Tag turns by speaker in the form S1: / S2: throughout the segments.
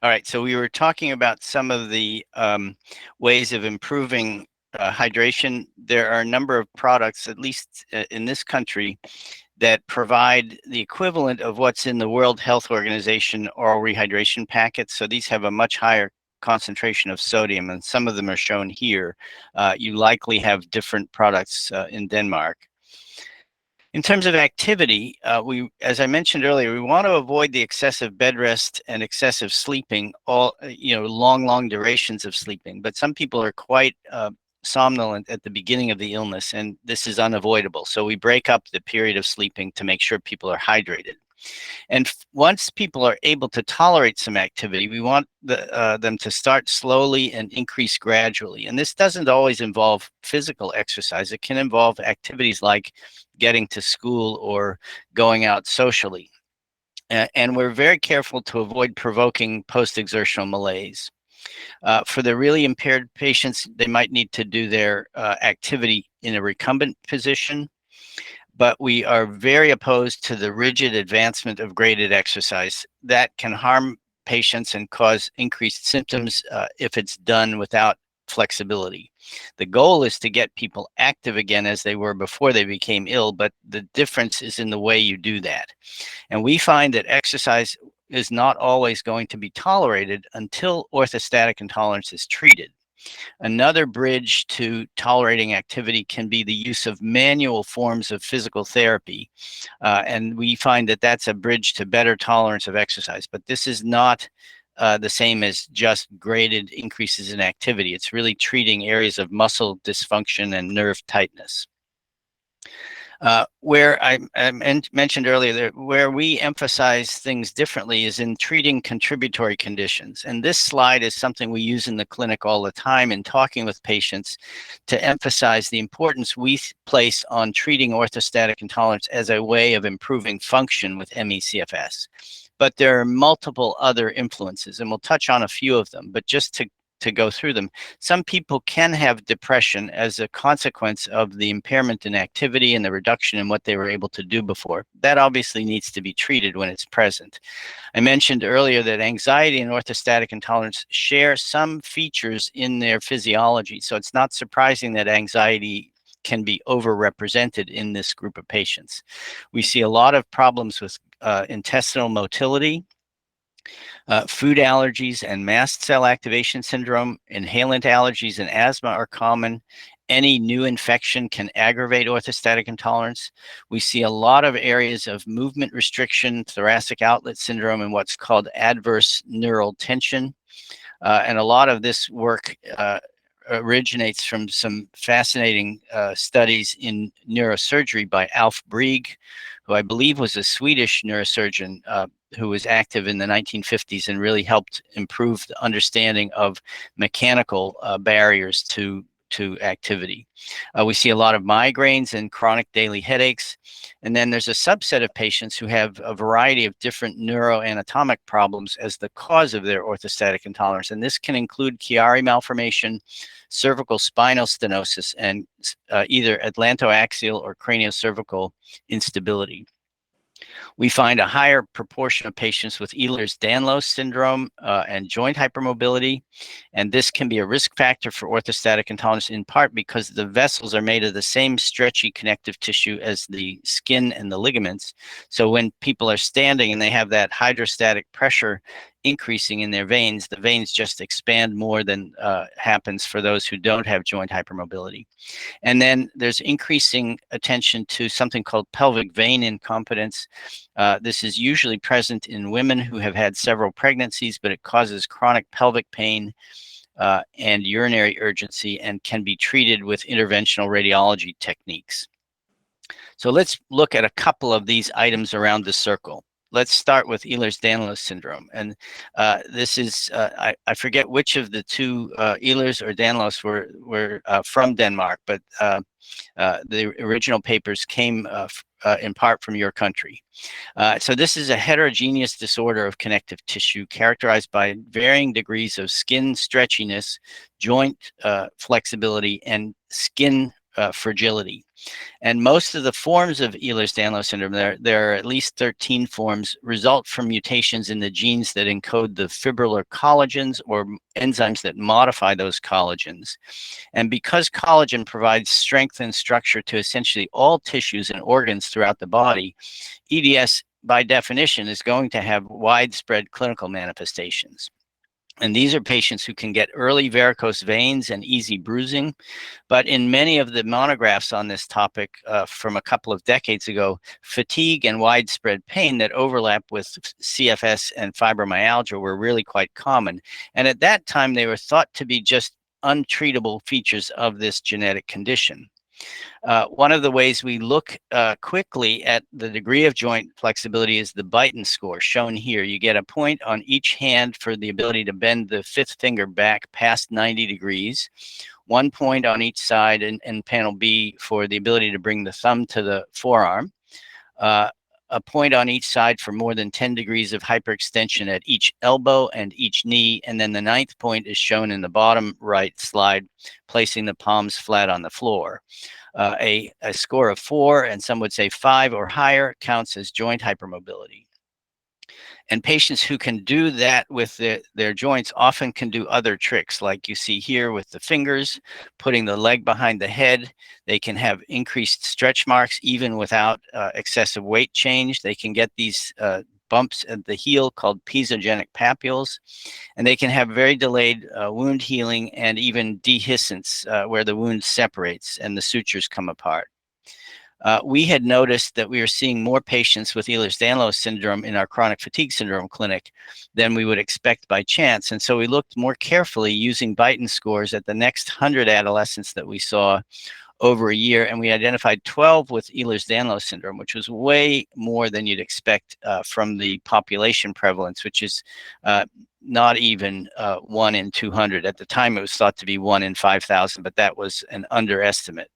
S1: All right, so we were talking about some of the ways of improving hydration. There are a number of products, at least in this country, that provide the equivalent of what's in the World Health Organization oral rehydration packets. So these have a much higher concentration of sodium, and some of them are shown here. You likely have different products in Denmark. In terms of activity, as I mentioned earlier, we want to avoid the excessive bed rest and excessive sleeping, long durations of sleeping. But some people are quite somnolent at the beginning of the illness, and this is unavoidable. So we break up the period of sleeping to make sure people are hydrated. And once people are able to tolerate some activity, we want them to start slowly and increase gradually. And this doesn't always involve physical exercise. It can involve activities like getting to school or going out socially. And we're very careful to avoid provoking post-exertional malaise. For the really impaired patients, they might need to do their activity in a recumbent position, but we are very opposed to the rigid advancement of graded exercise. That can harm patients and cause increased symptoms if it's done without flexibility. The goal is to get people active again as they were before they became ill, but the difference is in the way you do that. And we find that exercise is not always going to be tolerated until orthostatic intolerance is treated. Another bridge to tolerating activity can be the use of manual forms of physical therapy. And we find that that's a bridge to better tolerance of exercise. But this is not the same as just graded increases in activity. It's really treating areas of muscle dysfunction and nerve tightness. Where I mentioned earlier, that where we emphasize things differently is in treating contributory conditions. And this slide is something we use in the clinic all the time in talking with patients to emphasize the importance we place on treating orthostatic intolerance as a way of improving function with ME/CFS. But there are multiple other influences, and we'll touch on a few of them. But just to go through them, some people can have depression as a consequence of the impairment in activity and the reduction in what they were able to do before. That obviously needs to be treated when it's present. I mentioned earlier that anxiety and orthostatic intolerance share some features in their physiology, so it's not surprising that anxiety can be overrepresented in this group of patients. We see a lot of problems with intestinal motility, food allergies and mast cell activation syndrome, inhalant allergies and asthma are common. Any new infection can aggravate orthostatic intolerance. We see a lot of areas of movement restriction, thoracic outlet syndrome, and what's called adverse neural tension. And a lot of this work originates from some fascinating studies in neurosurgery by Alf Brieg, who I believe was a Swedish neurosurgeon who was active in the 1950s and really helped improve the understanding of mechanical barriers to activity. We see a lot of migraines and chronic daily headaches. And then there's a subset of patients who have a variety of different neuroanatomic problems as the cause of their orthostatic intolerance. And this can include Chiari malformation, cervical spinal stenosis, and either atlantoaxial or craniocervical instability. We find a higher proportion of patients with Ehlers-Danrose Syndrome and joint hypermobility. And this can be a risk factor for orthostatic intolerance, in part because the vessels are made of the same stretchy connective tissue as the skin and the ligaments. So when people are standing and they have that hydrostatic pressure increasing in their veins, the veins just expand more than happens for those who don't have joint hypermobility. And then there's increasing attention to something called pelvic vein incompetence. This is usually present in women who have had several pregnancies, but it causes chronic pelvic pain and urinary urgency and can be treated with interventional radiology techniques. So let's look at a couple of these items around the circle. Let's start with Ehlers-Danrose syndrome. And this is, I forget which of the two Ehlers or Danlos were from Denmark, but the original papers came in part from your country. So this is a heterogeneous disorder of connective tissue characterized by varying degrees of skin stretchiness, joint flexibility, and skin fragility. And most of the forms of Ehlers-Danrose syndrome, there are at least 13 forms, result from mutations in the genes that encode the fibrillar collagens or enzymes that modify those collagens. And because collagen provides strength and structure to essentially all tissues and organs throughout the body, EDS, by definition, is going to have widespread clinical manifestations. And these are patients who can get early varicose veins and easy bruising. But in many of the monographs on this topic from a couple of decades ago, fatigue and widespread pain that overlap with CFS and fibromyalgia were really quite common. And at that time, they were thought to be just untreatable features of this genetic condition. One of the ways we look quickly at the degree of joint flexibility is the Beighton score, shown here. You get a point on each hand for the ability to bend the fifth finger back past 90 degrees, 1 point on each side in panel B for the ability to bring the thumb to the forearm, a point on each side for more than 10 degrees of hyperextension at each elbow and each knee, and then the 9th point is shown in the bottom right slide, placing the palms flat on the floor. A score of 4, and some would say 5 or higher, counts as joint hypermobility. And patients who can do that with their joints often can do other tricks, like you see here with the fingers, putting the leg behind the head. They can have increased stretch marks even without excessive weight change. They can get these bumps at the heel called pisogenic papules, and they can have very delayed wound healing and even dehiscence where the wound separates and the sutures come apart. We had noticed that we were seeing more patients with Ehlers-Danrose syndrome in our chronic fatigue syndrome clinic than we would expect by chance. And so we looked more carefully using Beighton scores at the next 100 adolescents that we saw over a year, and we identified 12 with Ehlers-Danrose syndrome, which was way more than you'd expect from the population prevalence, which is not even 1 in 200. At the time, it was thought to be 1 in 5,000, but that was an underestimate.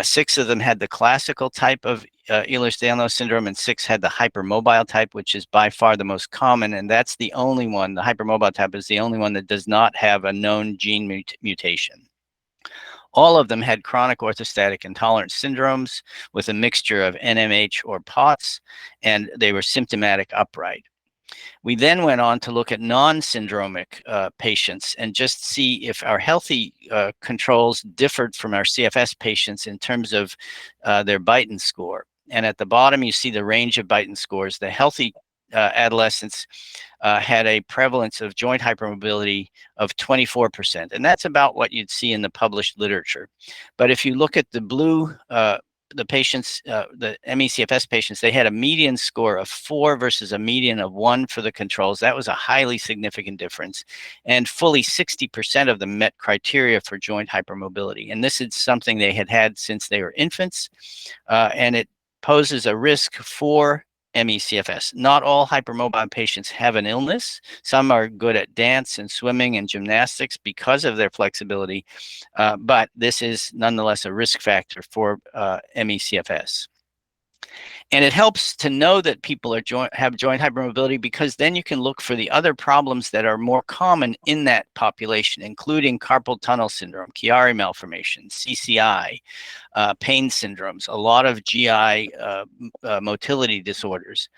S1: 6 of them had the classical type of Ehlers-Danrose syndrome, and 6 had the hypermobile type, which is by far the most common, and that's the only one. The hypermobile type is the only one that does not have a known gene mutation. All of them had chronic orthostatic intolerance syndromes with a mixture of NMH or POTS, and they were symptomatic upright. We then went on to look at non-syndromic patients and just see if our healthy controls differed from our CFS patients in terms of their Beighton score. And at the bottom, you see the range of Beighton scores. The healthy adolescents had a prevalence of joint hypermobility of 24%. And that's about what you'd see in the published literature. But if you look at the blue, the patients, the ME/CFS patients, they had a median score of 4 versus a median of 1 for the controls. That was a highly significant difference. And fully 60% of them met criteria for joint hypermobility. And this is something they had had since they were infants. And it poses a risk for ME/CFS. Not all hypermobile patients have an illness. Some are good at dance and swimming and gymnastics because of their flexibility, but this is nonetheless a risk factor for ME/CFS. And it helps to know that people are have joint hypermobility, because then you can look for the other problems that are more common in that population, including carpal tunnel syndrome, Chiari malformation, CCI, pain syndromes, a lot of GI motility disorders,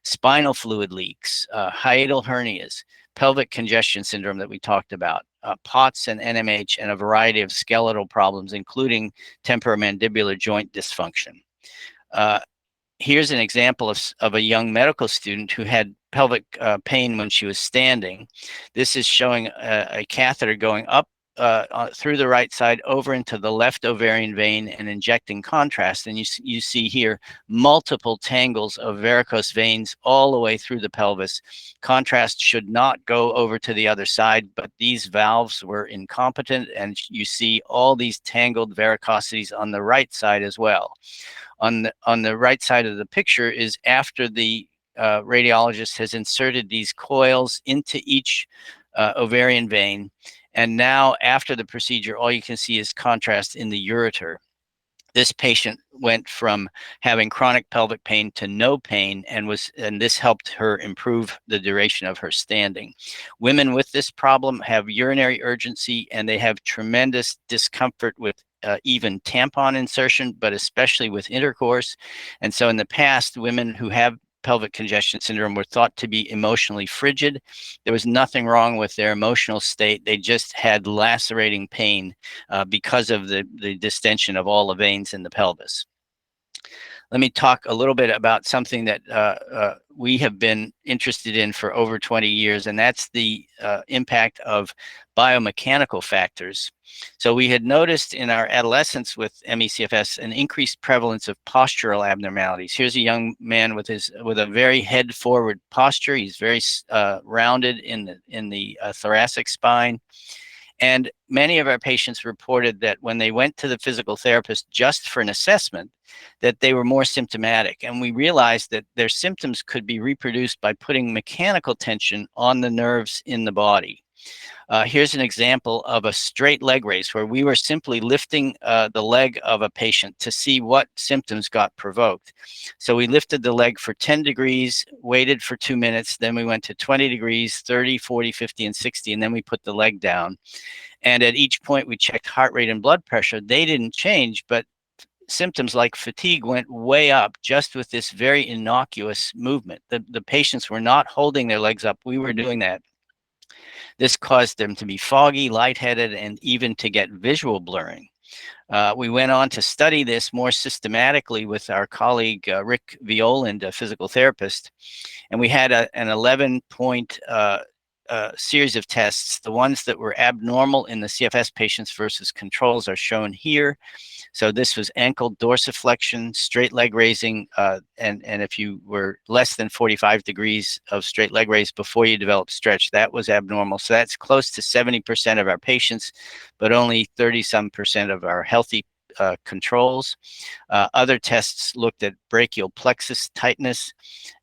S1: spinal fluid leaks, hiatal hernias, pelvic congestion syndrome that we talked about, POTS and NMH, and a variety of skeletal problems, including temporomandibular joint dysfunction. Here's an example of a young medical student who had pelvic pain when she was standing. This is showing a catheter going up through the right side over into the left ovarian vein and injecting contrast. And you see here multiple tangles of varicose veins all the way through the pelvis. Contrast should not go over to the other side, but these valves were incompetent, and you see all these tangled varicosities on the right side as well. On the right side of the picture is after the radiologist has inserted these coils into each ovarian vein. And now after the procedure, all you can see is contrast in the ureter. This patient went from having chronic pelvic pain to no pain, and this helped her improve the duration of her standing. Women with this problem have urinary urgency, and they have tremendous discomfort with even tampon insertion, but especially with intercourse. And so in the past, women who have pelvic congestion syndrome were thought to be emotionally frigid. There was nothing wrong with their emotional state. They just had lacerating pain because of the distension of all the veins in the pelvis. Let me talk a little bit about something that we have been interested in for over 20 years, and that's the impact of biomechanical factors. So we had noticed in our adolescents with ME/CFS an increased prevalence of postural abnormalities. Here's a young man with a very head forward posture. He's very rounded in the thoracic spine. And many of our patients reported that when they went to the physical therapist just for an assessment, that they were more symptomatic. And we realized that their symptoms could be reproduced by putting mechanical tension on the nerves in the body. Here's an example of a straight leg raise where we were simply lifting the leg of a patient to see what symptoms got provoked. So we lifted the leg for 10 degrees, waited for 2 minutes, then we went to 20 degrees, 30, 40, 50, and 60, and then we put the leg down. And at each point, we checked heart rate and blood pressure. They didn't change, but symptoms like fatigue went way up just with this very innocuous movement. The patients were not holding their legs up. We were doing that. This caused them to be foggy, lightheaded, and even to get visual blurring. We went on to study this more systematically with our colleague Rick Violand, a physical therapist, and we had an 11-point series of tests. The ones that were abnormal in the CFS patients versus controls are shown here. So this was ankle dorsiflexion, straight leg raising, and if you were less than 45 degrees of straight leg raise before you developed stretch, that was abnormal. So that's close to 70% of our patients, but only 30-some% of our healthy controls. Other tests looked at brachial plexus tightness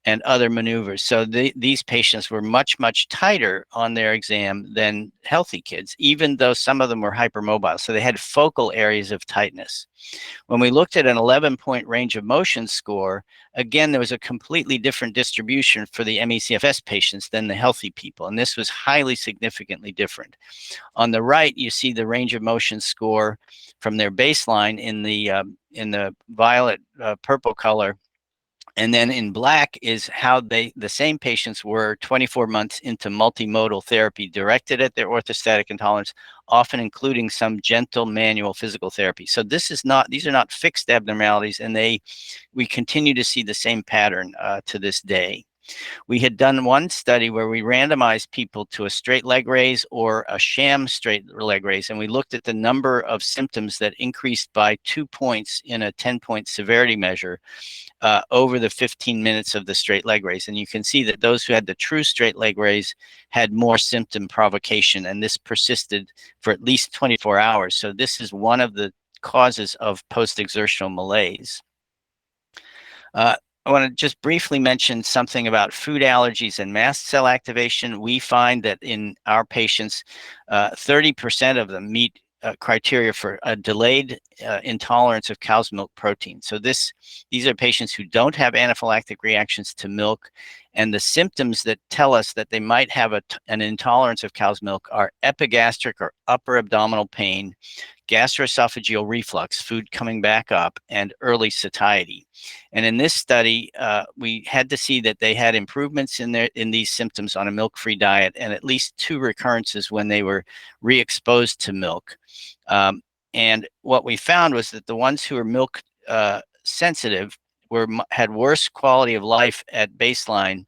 S1: and other maneuvers. So these patients were much, much tighter on their exam than healthy kids, even though some of them were hypermobile. So they had focal areas of tightness. When we looked at an 11-point range of motion score, again, there was a completely different distribution for the ME/CFS patients than the healthy people, and this was highly significantly different. On the right, you see the range of motion score from their baseline in the violet purple color. And then in black is how the same patients were 24 months into multimodal therapy directed at their orthostatic intolerance, often including some gentle manual physical therapy. So these are not fixed abnormalities, and we continue to see the same pattern to this day. We had done one study where we randomized people to a straight leg raise or a sham straight leg raise, and we looked at the number of symptoms that increased by 2 points in a 10-point severity measure over the 15 minutes of the straight leg raise. And you can see that those who had the true straight leg raise had more symptom provocation, and this persisted for at least 24 hours. So this is one of the causes of post-exertional malaise. I want to just briefly mention something about food allergies and mast cell activation. We find that in our patients, 30% of them meet criteria for a delayed intolerance of cow's milk protein. So these are patients who don't have anaphylactic reactions to milk, and the symptoms that tell us that they might have an intolerance of cow's milk are epigastric or upper abdominal pain, gastroesophageal reflux, food coming back up, and early satiety. And in this study, we had to see that they had improvements in these symptoms on a milk-free diet, and at least 2 recurrences when they were re-exposed to milk. And what we found was that the ones who were milk sensitive had worse quality of life at baseline,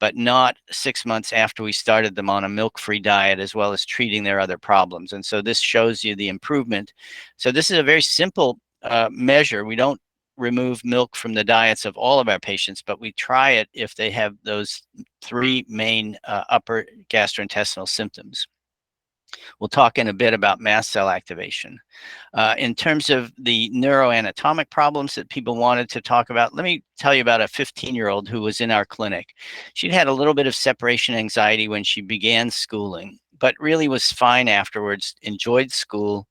S1: but not 6 months after we started them on a milk-free diet, as well as treating their other problems. And so this shows you the improvement. So this is a very simple measure. We don't remove milk from the diets of all of our patients, but we try it if they have those 3 main upper gastrointestinal symptoms. We'll talk in a bit about mast cell activation. In terms of the neuroanatomic problems that people wanted to talk about, let me tell you about a 15-year-old who was in our clinic. She'd had a little bit of separation anxiety when she began schooling, but really was fine afterwards, enjoyed school,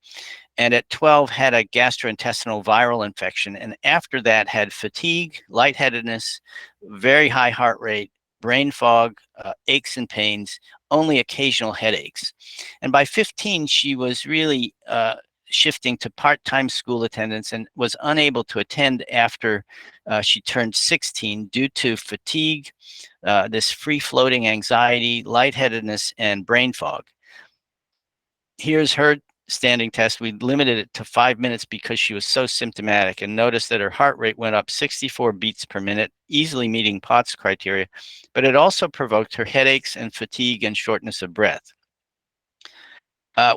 S1: and at 12 had a gastrointestinal viral infection, and after that had fatigue, lightheadedness, very high heart rate, brain fog, aches and pains, only occasional headaches. And by 15, she was really shifting to part-time school attendance and was unable to attend after she turned 16 due to fatigue, this free-floating anxiety, lightheadedness, and brain fog. Here's her standing test. We limited it to 5 minutes because she was so symptomatic, and noticed that her heart rate went up 64 beats per minute, easily meeting POTS criteria, but it also provoked her headaches and fatigue and shortness of breath.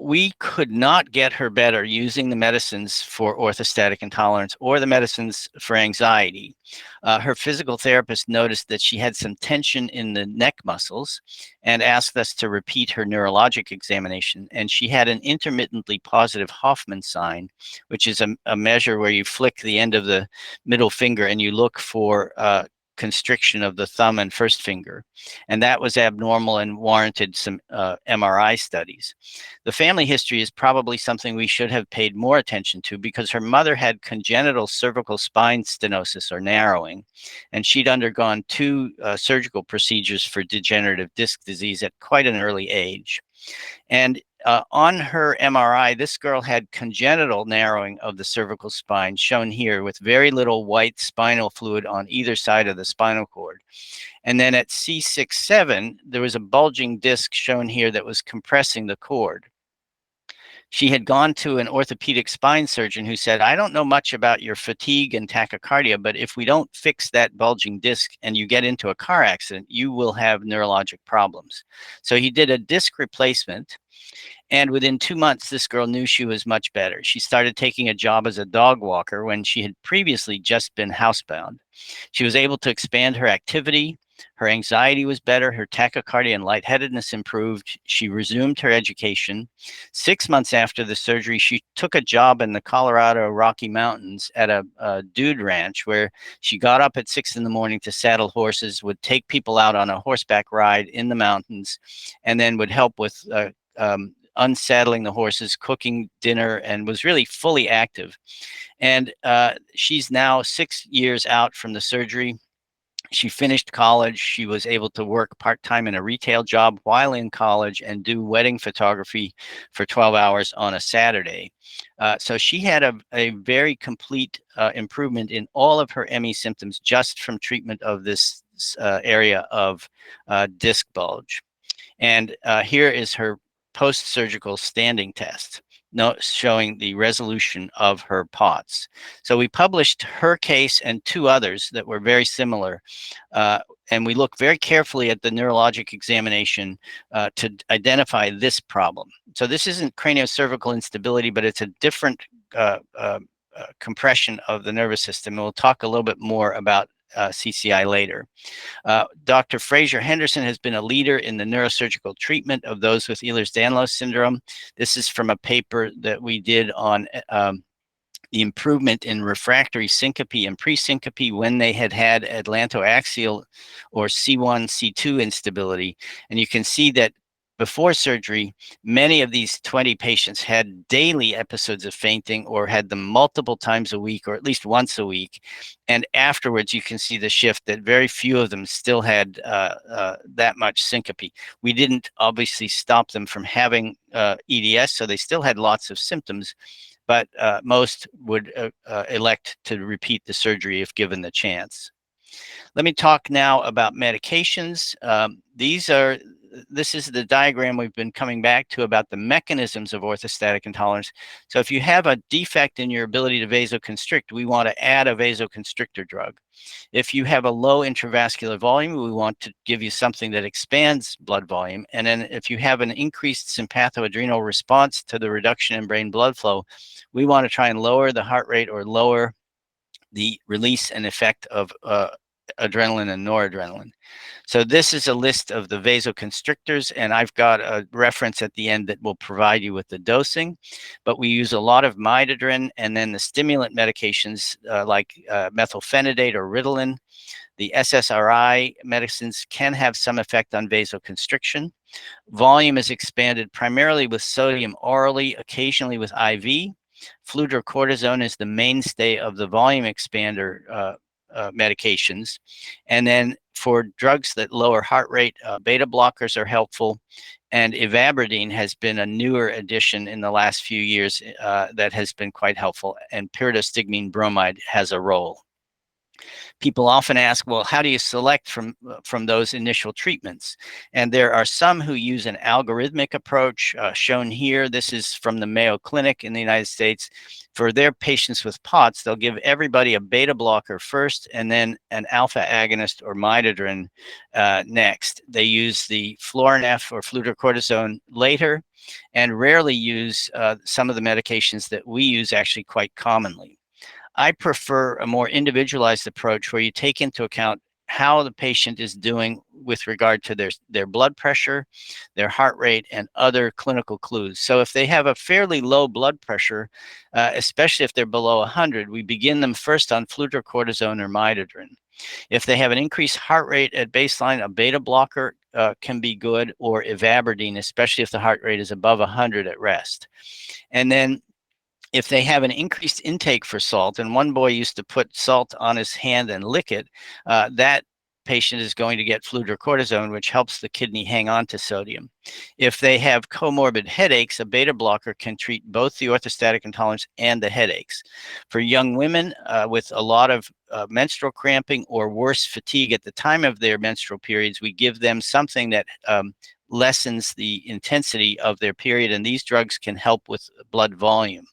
S1: We could not get her better using the medicines for orthostatic intolerance or the medicines for anxiety. Her physical therapist noticed that she had some tension in the neck muscles and asked us to repeat her neurologic examination. And she had an intermittently positive Hoffman sign, which is a measure where you flick the end of the middle finger and you look for constriction of the thumb and first finger. And that was abnormal and warranted some MRI studies. The family history is probably something we should have paid more attention to, because her mother had congenital cervical spine stenosis, or narrowing, and she'd undergone 2 surgical procedures for degenerative disc disease at quite an early age. And on her MRI, this girl had congenital narrowing of the cervical spine, shown here, with very little white spinal fluid on either side of the spinal cord. And then at C6-7, there was a bulging disc shown here that was compressing the cord. She had gone to an orthopedic spine surgeon who said, I don't know much about your fatigue and tachycardia, but if we don't fix that bulging disc and you get into a car accident, you will have neurologic problems. So he did a disc replacement. And within 2 months, this girl knew she was much better. She started taking a job as a dog walker when she had previously just been housebound. She was able to expand her activity. Her anxiety was better. Her tachycardia and lightheadedness improved. She resumed her education. 6 months after the surgery, she took a job in the Colorado Rocky Mountains at a dude ranch, where she got up at 6 in the morning to saddle horses, would take people out on a horseback ride in the mountains, and then would help with unsaddling the horses, cooking dinner, and was really fully active. And she's now 6 years out from the surgery. She finished college. She was able to work part-time in a retail job while in college and do wedding photography for 12 hours on a Saturday. So she had a very complete improvement in all of her ME symptoms just from treatment of this area of disc bulge. And here is her post-surgical standing test, showing the resolution of her POTS. So we published her case and 2 others that were very similar. And we look very carefully at the neurologic examination to identify this problem. So this isn't craniocervical instability, but it's a different compression of the nervous system. And we'll talk a little bit more about CCI later. Dr. Fraser Henderson has been a leader in the neurosurgical treatment of those with Ehlers-Danrose syndrome. This is from a paper that we did on the improvement in refractory syncope and presyncope when they had atlantoaxial or C1, C2 instability. And you can see that before surgery, many of these 20 patients had daily episodes of fainting, or had them multiple times a week, or at least once a week. And afterwards, you can see the shift that very few of them still had that much syncope. We didn't obviously stop them from having EDS, so they still had lots of symptoms, but most would elect to repeat the surgery if given the chance. Let me talk now about medications. This is the diagram we've been coming back to about the mechanisms of orthostatic intolerance. So if you have a defect in your ability to vasoconstrict, we want to add a vasoconstrictor drug. If you have a low intravascular volume, we want to give you something that expands blood volume. And then if you have an increased sympathoadrenal response to the reduction in brain blood flow, we want to try and lower the heart rate or lower the release and effect of adrenaline and noradrenaline. So this is a list of the vasoconstrictors, and I've got a reference at the end that will provide you with the dosing. But we use a lot of midodrine, and then the stimulant medications like methylphenidate or Ritalin. The SSRI medicines can have some effect on vasoconstriction. Volume is expanded primarily with sodium orally, occasionally with IV. Fludrocortisone is the mainstay of the volume expander medications. And then for drugs that lower heart rate, beta blockers are helpful. And ivabradine has been a newer addition in the last few years that has been quite helpful. And pyridostigmine bromide has a role. People often ask, well, how do you select from those initial treatments? And there are some who use an algorithmic approach shown here. This is from the Mayo Clinic in the United States. For their patients with POTS, they'll give everybody a beta blocker first and then an alpha agonist or midodrine next. They use the Florinef or fludrocortisone later and rarely use some of the medications that we use actually quite commonly. I prefer a more individualized approach where you take into account how the patient is doing with regard to their blood pressure, their heart rate, and other clinical clues. So if they have a fairly low blood pressure, especially if they're below 100, we begin them first on fludrocortisone or midodrine. If they have an increased heart rate at baseline, a beta blocker can be good, or ivabradine, especially if the heart rate is above 100 at rest. And then if they have an increased intake for salt, and one boy used to put salt on his hand and lick it, that patient is going to get fludrocortisone, which helps the kidney hang on to sodium. If they have comorbid headaches, a beta blocker can treat both the orthostatic intolerance and the headaches. For young women with a lot of menstrual cramping or worse fatigue at the time of their menstrual periods, we give them something that lessens the intensity of their period, and these drugs can help with blood volume.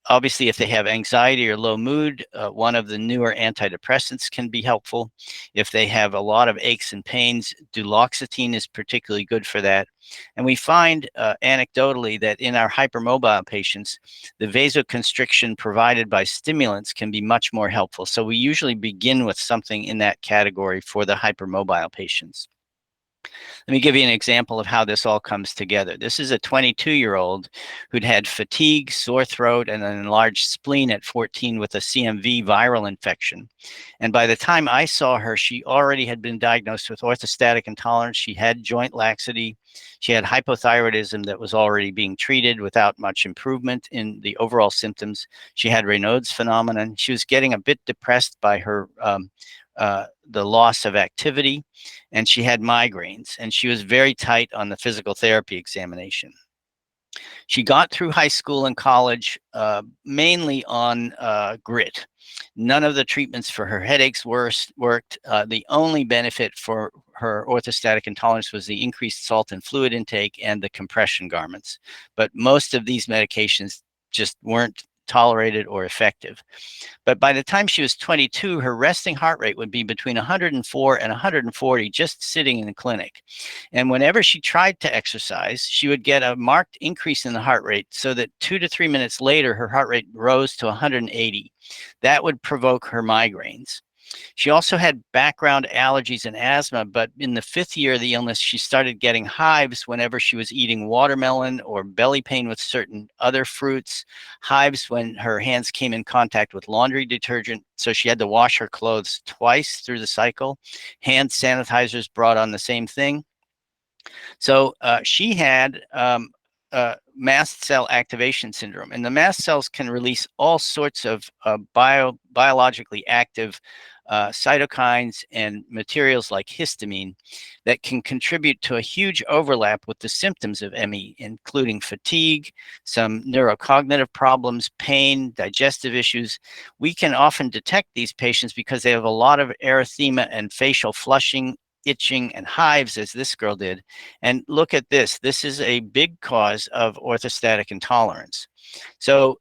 S1: Obviously, if they have anxiety or low mood, one of the newer antidepressants can be helpful. If they have a lot of aches and pains, duloxetine is particularly good for that. And we find anecdotally that in our hypermobile patients, the vasoconstriction provided by stimulants can be much more helpful. So we usually begin with something in that category for the hypermobile patients. Let me give you an example of how this all comes together. This is a 22-year-old who'd had fatigue, sore throat, and an enlarged spleen at 14 with a CMV viral infection. And by the time I saw her, she already had been diagnosed with orthostatic intolerance. She had joint laxity. She had hypothyroidism that was already being treated without much improvement in the overall symptoms. She had Raynaud's phenomenon. She was getting a bit depressed by her the loss of activity, and she had migraines, and she was very tight on the physical therapy examination. She got through high school and college mainly on grit. None of the treatments for her headaches worked. The only benefit for her orthostatic intolerance was the increased salt and fluid intake and the compression garments. But most of these medications just weren't tolerated or effective. But by the time she was 22, her resting heart rate would be between 104 and 140 just sitting in the clinic. And whenever she tried to exercise, she would get a marked increase in the heart rate so that 2 to 3 minutes later, her heart rate rose to 180. That would provoke her migraines. She also had background allergies and asthma, but in the 5th year of the illness, she started getting hives whenever she was eating watermelon, or belly pain with certain other fruits, hives when her hands came in contact with laundry detergent, so she had to wash her clothes twice through the cycle. Hand sanitizers brought on the same thing. So she had mast cell activation syndrome, and the mast cells can release all sorts of biologically active cytokines and materials like histamine that can contribute to a huge overlap with the symptoms of ME, including fatigue, some neurocognitive problems, pain, digestive issues. We can often detect these patients because they have a lot of erythema and facial flushing, itching, and hives, as this girl did. And look at this. This is a big cause of orthostatic intolerance. So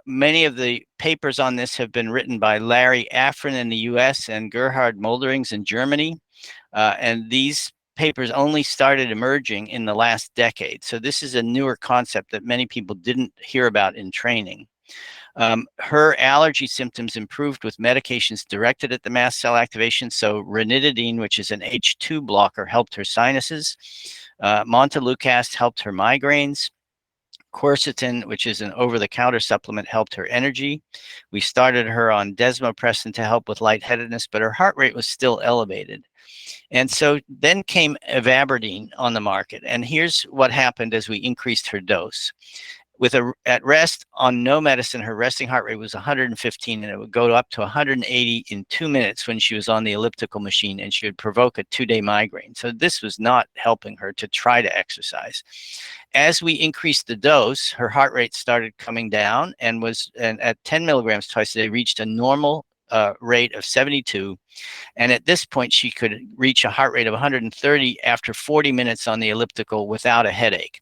S1: many of the papers on this have been written by Larry Afrin in the US and Gerhard Molderings in Germany. And these papers only started emerging in the last decade. So this is a newer concept that many people didn't hear about in training. Her allergy symptoms improved with medications directed at the mast cell activation. So ranitidine, which is an H2 blocker, helped her sinuses. Montelukast helped her migraines. Quercetin, which is an over-the-counter supplement, helped her energy. We started her on desmopressin to help with lightheadedness, but her heart rate was still elevated. And so then came ivabradine on the market. And here's what happened as we increased her dose. At rest on no medicine, her resting heart rate was 115, and it would go up to 180 in 2 minutes when she was on the elliptical machine, and she would provoke a 2-day migraine. So this was not helping her to try to exercise. As we increased the dose, her heart rate started coming down, and at 10 milligrams twice a day reached a normal rate of 72. And at this point, she could reach a heart rate of 130 after 40 minutes on the elliptical without a headache.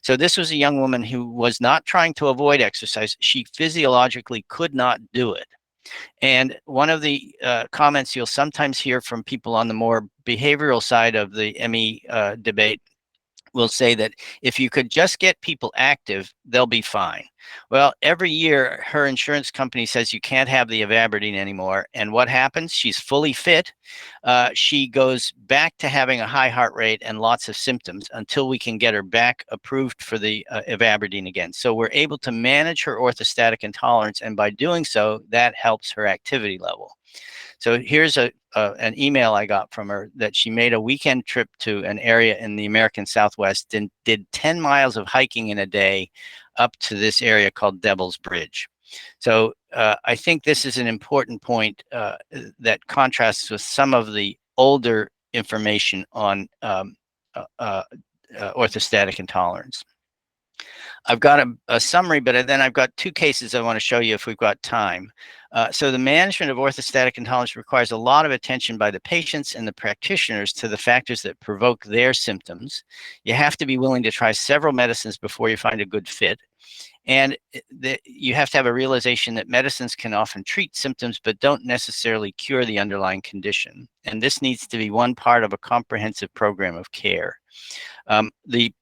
S1: So this was a young woman who was not trying to avoid exercise. She physiologically could not do it. And one of the comments you'll sometimes hear from people on the more behavioral side of the ME debate will say that if you could just get people active, they'll be fine. Well, every year her insurance company says you can't have the ivabradine anymore. And what happens? She's fully fit. She goes back to having a high heart rate and lots of symptoms until we can get her back approved for the ivabradine again. So we're able to manage her orthostatic intolerance. And by doing so, that helps her activity level. So here's an email I got from her that she made a weekend trip to an area in the American Southwest and did 10 miles of hiking in a day up to this area called Devil's Bridge. So I think this is an important point that contrasts with some of the older information on orthostatic intolerance. I've got a summary, but then I've got 2 cases I want to show you if we've got time. So the management of orthostatic intolerance requires a lot of attention by the patients and the practitioners to the factors that provoke their symptoms. You have to be willing to try several medicines before you find a good fit. And you have to have a realization that medicines can often treat symptoms, but don't necessarily cure the underlying condition. And this needs to be one part of a comprehensive program of care. The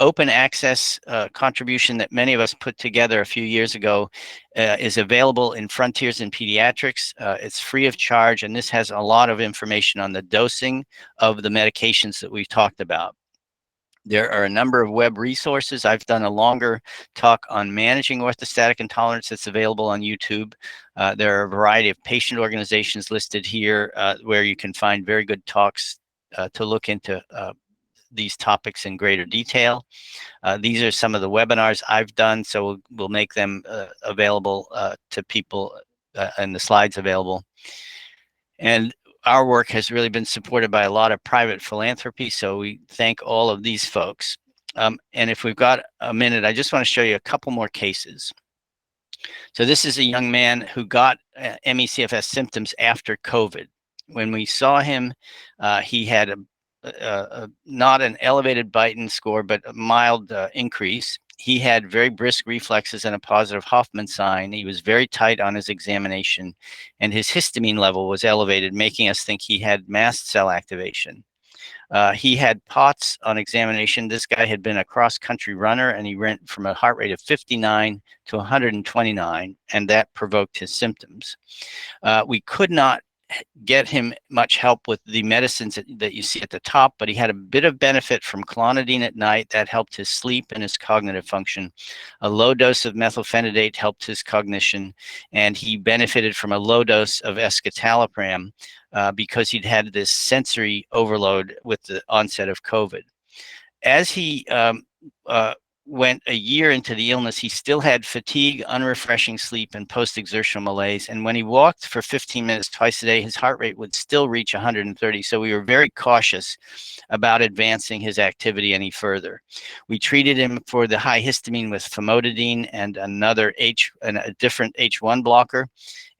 S1: open access contribution that many of us put together a few years ago is available in Frontiers in Pediatrics. It's free of charge, and this has a lot of information on the dosing of the medications that we've talked about. There are a number of web resources. I've done a longer talk on managing orthostatic intolerance that's available on YouTube. There are a variety of patient organizations listed here where you can find very good talks to look into these topics in greater detail. These are some of the webinars I've done, so we'll make them available to people and the slides available. And our work has really been supported by a lot of private philanthropy, so we thank all of these folks. And if we've got a minute, I just want to show you a couple more cases. So this is a young man who got ME/CFS symptoms after COVID. When we saw him, he had not an elevated Beighton score, but a mild increase. He had very brisk reflexes and a positive Hoffman sign. He was very tight on his examination, and his histamine level was elevated, making us think he had mast cell activation. He had POTS on examination. This guy had been a cross-country runner, and he went from a heart rate of 59 to 129, and that provoked his symptoms. We could not get him much help with the medicines that you see at the top, but he had a bit of benefit from clonidine at night. That helped his sleep and his cognitive function. A low dose of methylphenidate helped his cognition, and he benefited from a low dose of escitalopram because he'd had this sensory overload with the onset of COVID. As he went a year into the illness, he still had fatigue, unrefreshing sleep, and post-exertional malaise. And when he walked for 15 minutes twice a day, his heart rate would still reach 130. So we were very cautious about advancing his activity any further. We treated him for the high histamine with famotidine and a different H1 blocker.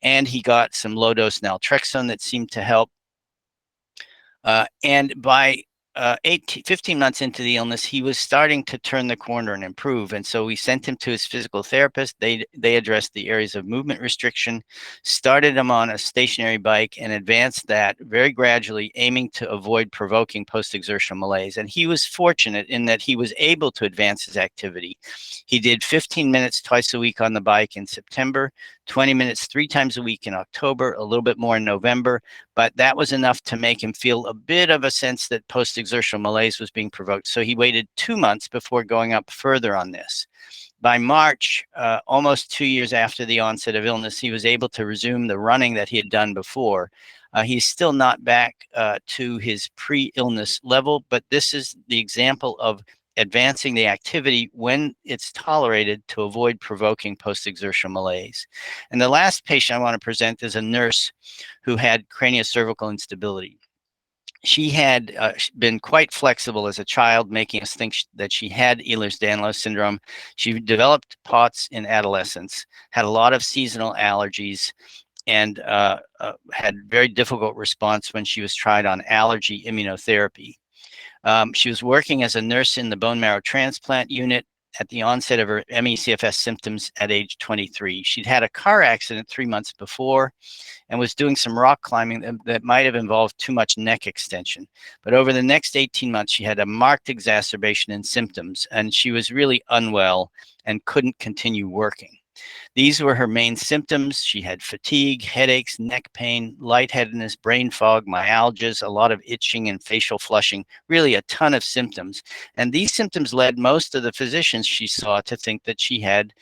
S1: And he got some low-dose naltrexone that seemed to help. And by 15 months into the illness, he was starting to turn the corner and improve. And so we sent him to his physical therapist. They addressed the areas of movement restriction, started him on a stationary bike, and advanced that very gradually, aiming to avoid provoking post-exertional malaise. And he was fortunate in that he was able to advance his activity. He did 15 minutes twice a week on the bike in September, 20 minutes 3 times a week in October, a little bit more in November, but that was enough to make him feel a bit of a sense that post-exertional malaise was being provoked. So he waited 2 months before going up further on this. By March, almost 2 years after the onset of illness, he was able to resume the running that he had done before. He's still not back to his pre-illness level, but this is the example of advancing the activity when it's tolerated to avoid provoking post-exertional malaise. And the last patient I want to present is a nurse who had craniocervical instability. She had been quite flexible as a child, making us think that she had Ehlers-Danrose syndrome. She developed POTS in adolescence, had a lot of seasonal allergies, and had very difficult response when she was tried on allergy immunotherapy. She was working as a nurse in the bone marrow transplant unit at the onset of her ME/CFS symptoms at age 23. She'd had a car accident 3 months before and was doing some rock climbing that might have involved too much neck extension. But over the next 18 months, she had a marked exacerbation in symptoms, and she was really unwell and couldn't continue working. These were her main symptoms. She had fatigue, headaches, neck pain, lightheadedness, brain fog, myalgias, a lot of itching and facial flushing, really a ton of symptoms. And these symptoms led most of the physicians she saw to think that she had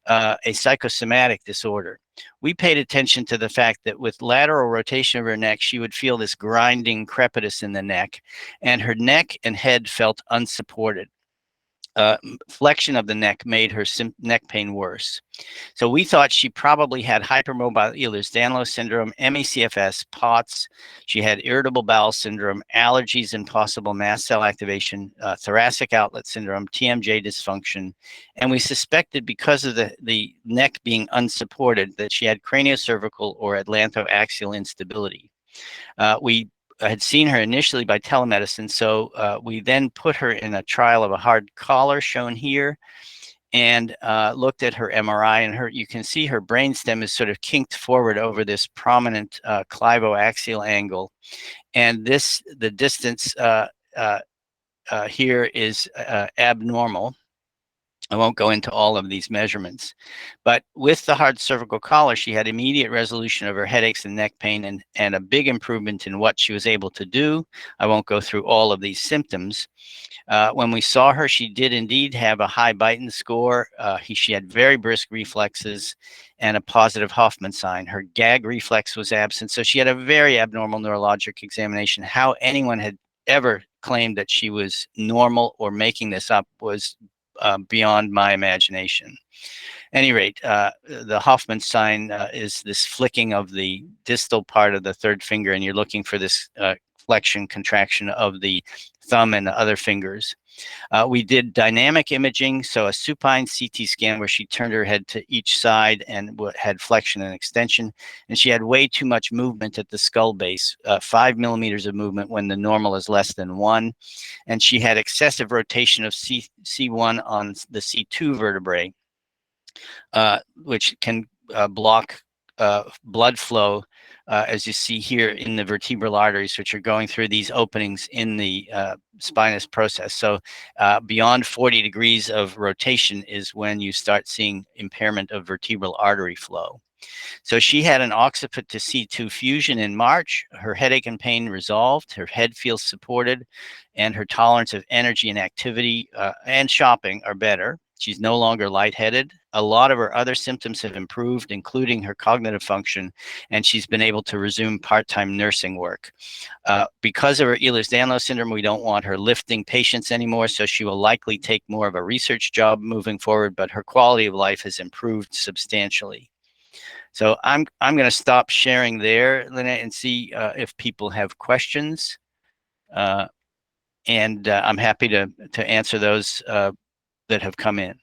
S1: a psychosomatic disorder. We paid attention to the fact that with lateral rotation of her neck, she would feel this grinding crepitus in the neck, and her neck and head felt unsupported. Flexion of the neck made her neck pain worse. So we thought she probably had hypermobile Ehlers-Danrose syndrome, ME/CFS, POTS. She had irritable bowel syndrome, allergies and possible mast cell activation, thoracic outlet syndrome, TMJ dysfunction. And we suspected, because of the neck being unsupported, that she had craniocervical or atlantoaxial instability. We had seen her initially by telemedicine, so we then put her in a trial of a hard collar shown here, and looked at her MRI, and you can see her brainstem is sort of kinked forward over this prominent clivoaxial angle, and the distance here is abnormal. I won't go into all of these measurements, but with the hard cervical collar, she had immediate resolution of her headaches and neck pain, and a big improvement in what she was able to do. I won't go through all of these symptoms. When we saw her, she did indeed have a high Beighton score. She had very brisk reflexes and a positive Hoffman sign. Her gag reflex was absent, so she had a very abnormal neurologic examination. How anyone had ever claimed that she was normal or making this up was beyond my imagination. At any rate, the Hoffman sign is this flicking of the distal part of the third finger, and you're looking for this flexion, contraction of the thumb and the other fingers. We did dynamic imaging, so a supine CT scan where she turned her head to each side and had flexion and extension, and she had way too much movement at the skull base, 5 millimeters of movement when the normal is less than 1, and she had excessive rotation of C1 on the C2 vertebrae, which can block blood flow, as you see here in the vertebral arteries, which are going through these openings in the spinous process. So beyond 40 degrees of rotation is when you start seeing impairment of vertebral artery flow. So she had an occiput to C2 fusion in March. Her headache and pain resolved. Her head feels supported, and her tolerance of energy and activity and shopping are better. She's no longer lightheaded. A lot of her other symptoms have improved, including her cognitive function, and she's been able to resume part-time nursing work. Because of her Ehlers-Danrose syndrome, we don't want her lifting patients anymore, so she will likely take more of a research job moving forward, but her quality of life has improved substantially. So I'm going to stop sharing there, Lynette, and see if people have questions. And I'm happy to answer those that have come in.